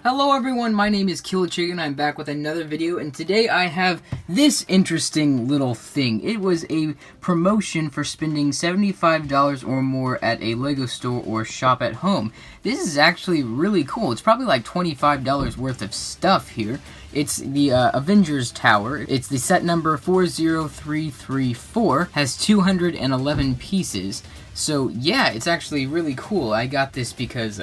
Hello everyone, my name is Kill Chicken. I'm back with another video, and today I have this interesting little thing. It was a promotion for spending $75 or more at a LEGO store or shop at home. This is actually really cool. It's probably like $25 worth of stuff here. It's the Avengers Tower. It's the set number 40334. Has 211 pieces. So yeah, it's actually really cool. I got this because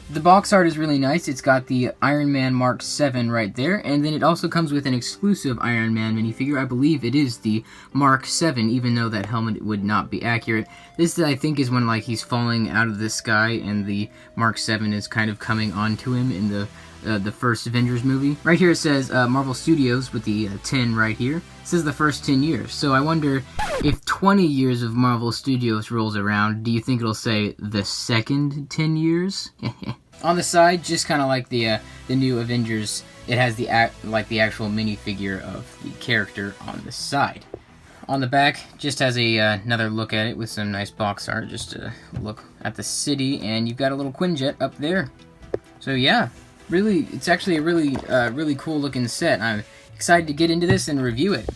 the box art is really nice. It's got the Iron Man Mark 7 right there, and then it also comes with an exclusive Iron Man minifigure. I believe it is the Mark 7, even though that helmet would not be accurate. This, I think, is when like he's falling out of the sky and the Mark 7 is kind of coming onto him in the first Avengers movie. Right here it says Marvel Studios with the 10 right here. It says the first 10 years. So I wonder if 20 years of Marvel Studios rolls around, do you think it'll say the second 10 years? On the side, just kind of like the new Avengers, it has the actual minifigure of the character on the side. On the back, just has another look at it with some nice box art, just to look at the city, and you've got a little Quinjet up there. So yeah, really, it's actually a really cool looking set. I'm excited to get into this and review it.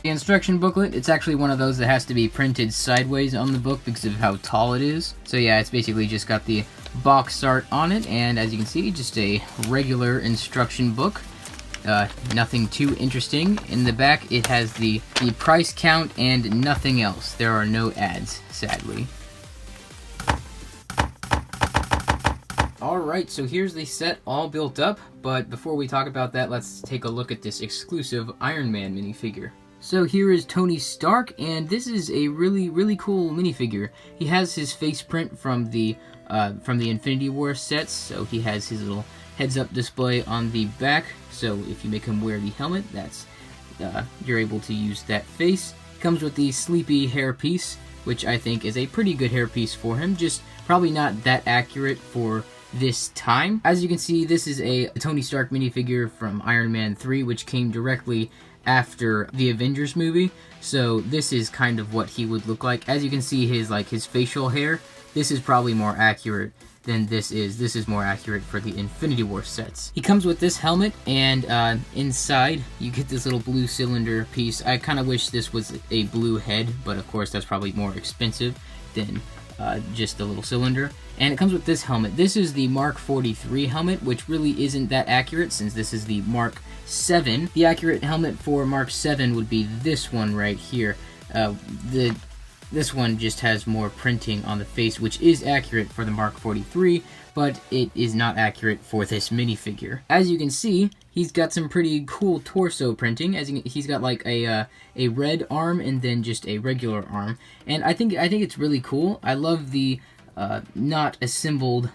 The instruction booklet, it's actually one of those that has to be printed sideways on the book because of how tall it is. So yeah, it's basically just got the box art on it, and as you can see, just a regular instruction book. Nothing too interesting. In the back, it has the price count and nothing else. There are no ads, sadly. Alright, so here's the set all built up, but before we talk about that, let's take a look at this exclusive Iron Man minifigure. So here is Tony Stark, and this is a really cool minifigure. He has his face print from the Infinity War sets, so he has his little heads-up display on the back. So if you make him wear the helmet, that's you're able to use that face. Comes with the sleepy hairpiece, which I think is a pretty good hairpiece for him. Just probably not that accurate for this time. As you can see, this is a Tony Stark minifigure from Iron Man 3, which came directly after the Avengers movie, so this is kind of what he would look like. As you can see, his facial hair, this is probably more accurate than this is. This is more accurate for the Infinity War sets. He comes with this helmet, and inside you get this little blue cylinder piece. I kind of wish this was a blue head, but of course that's probably more expensive than just the little cylinder. And it comes with this helmet. This is the Mark 43 helmet, which really isn't that accurate since this is the Mark 7. The accurate helmet for Mark 7 would be this one right here. This one just has more printing on the face, which is accurate for the Mark 43, but it is not accurate for this minifigure. As you can see, he's got some pretty cool torso printing. He's got like a red arm and then just a regular arm, and I think it's really cool. I love the not assembled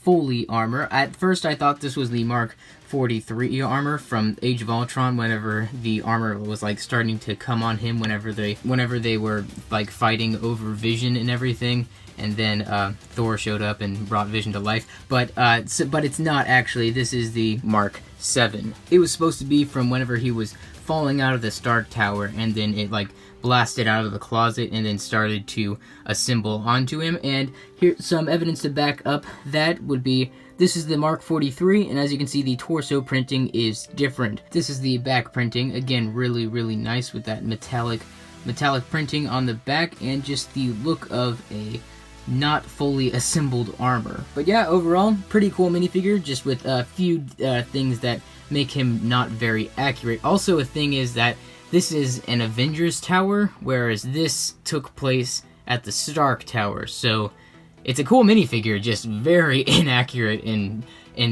Foley armor. At first I thought this was the Mark 43 armor from Age of Ultron, whenever the armor was like starting to come on him whenever they were like fighting over Vision and everything, and then Thor showed up and brought Vision to life. But it's not actually. This is the Mark 7. It was supposed to be from whenever he was falling out of the Stark Tower, and then it like blasted out of the closet and then started to assemble onto him. And here's some evidence to back up that would be, this is the Mark 43, and as you can see, the torso printing is different. This is the back printing, again, really nice with that metallic printing on the back, and just the look of a not fully assembled armor. But yeah, overall, pretty cool minifigure, just with a few things that make him not very accurate. Also, a thing is that this is an Avengers Tower, whereas this took place at the Stark Tower, so it's a cool minifigure, just very inaccurate in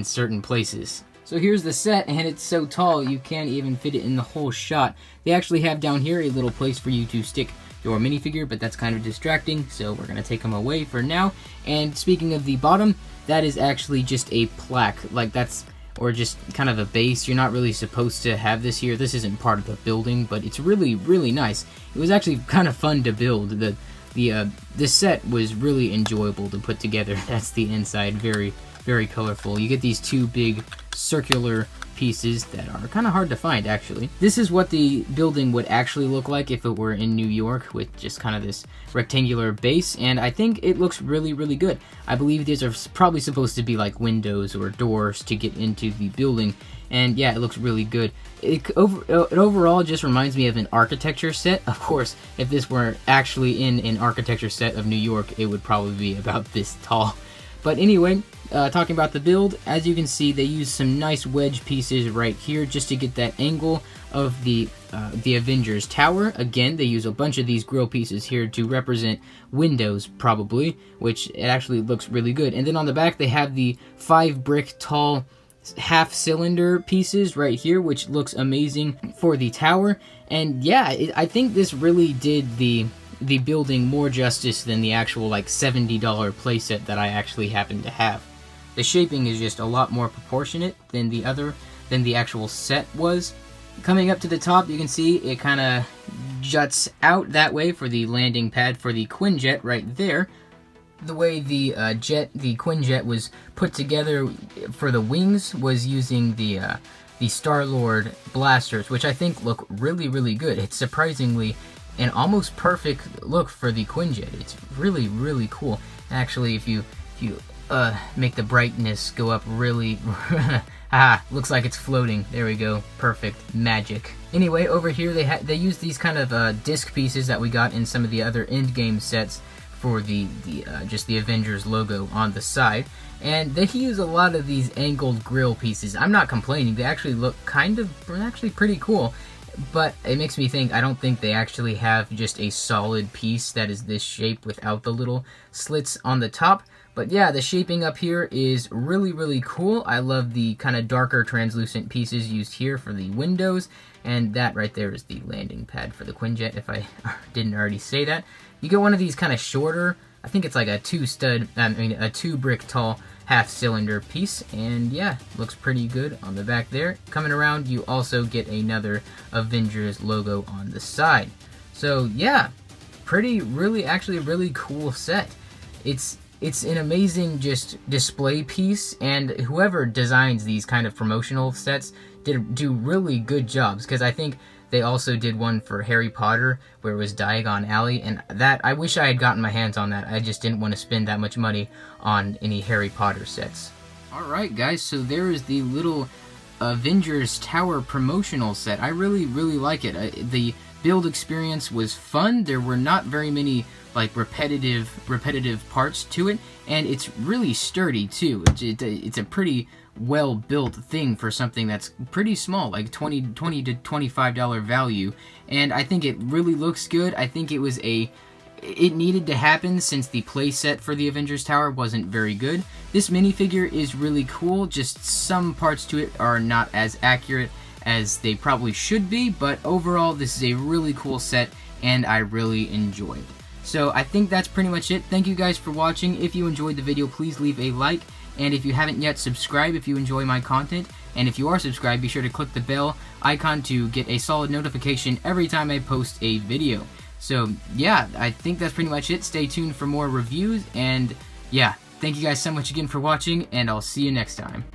certain places. So here's the set, and it's so tall you can't even fit it in the whole shot. They actually have down here a little place for you to stick your minifigure, but that's kind of distracting, so we're going to take them away for now. And speaking of the bottom, that is actually just a plaque, like that's, or just kind of a base. You're not really supposed to have this here. This isn't part of the building, but it's really, really nice. It was actually kind of fun to build. This set was really enjoyable to put together. That's the inside, very, very colorful. You get these two big circular pieces that are kind of hard to find, actually. This is what the building would actually look like if it were in New York, with just kind of this rectangular base, and I think it looks really, really good. I believe these are probably supposed to be like windows or doors to get into the building, and yeah, it looks really good. It overall just reminds me of an architecture set. Of course, if this were actually in an architecture set of New York, it would probably be about this tall. But anyway, talking about the build, as you can see, they use some nice wedge pieces right here just to get that angle of the Avengers Tower. Again, they use a bunch of these grill pieces here to represent windows, probably, which it actually looks really good. And then on the back, they have the 5 brick tall half-cylinder pieces right here, which looks amazing for the tower. And yeah, I think this really did the building more justice than the actual like $70 playset that I actually happen to have. The shaping is just a lot more proportionate than the actual set was. Coming up to the top, you can see it kind of juts out that way for the landing pad for the Quinjet right there. The way the Quinjet was put together for the wings was using the Star-Lord blasters, which I think look really, really good. It's surprisingly an almost perfect look for the Quinjet. It's really, really cool. Actually, if you make the brightness go up really, looks like it's floating. There we go. Perfect. Magic. Anyway, over here they use these kind of disc pieces that we got in some of the other endgame sets for just the Avengers logo on the side. And they use a lot of these angled grill pieces. I'm not complaining. They actually look actually pretty cool. But it makes me think, I don't think they actually have just a solid piece that is this shape without the little slits on the top. But yeah, the shaping up here is really, really cool. I love the kind of darker translucent pieces used here for the windows. And that right there is the landing pad for the Quinjet, if I didn't already say that. You get one of these kind of shorter, I think it's like a 2 brick tall half-cylinder piece, and yeah, looks pretty good on the back there. Coming around, you also get another Avengers logo on the side. So yeah, actually a really cool set. It's an amazing just display piece, and whoever designs these kind of promotional sets do really good jobs, because I think they also did one for Harry Potter where it was Diagon Alley, and that I wish I had gotten my hands on that. I just didn't want to spend that much money on any Harry Potter sets. Alright guys, so there is the little Avengers Tower promotional set. I really, really like it. The build experience was fun. There were not very many like repetitive parts to it, and it's really sturdy too. It's a pretty well built thing for something that's pretty small, like $20 to $25 value, and I think it really looks good. I think it needed to happen since the playset for the Avengers Tower wasn't very good. This minifigure is really cool, just some parts to it are not as accurate as they probably should be, but overall this is a really cool set and I really enjoy it. So I think that's pretty much it. Thank you guys for watching. If you enjoyed the video, please leave a like, and if you haven't yet, subscribe if you enjoy my content, and if you are subscribed, be sure to click the bell icon to get a solid notification every time I post a video. So yeah, I think that's pretty much it. Stay tuned for more reviews, and yeah, thank you guys so much again for watching, and I'll see you next time.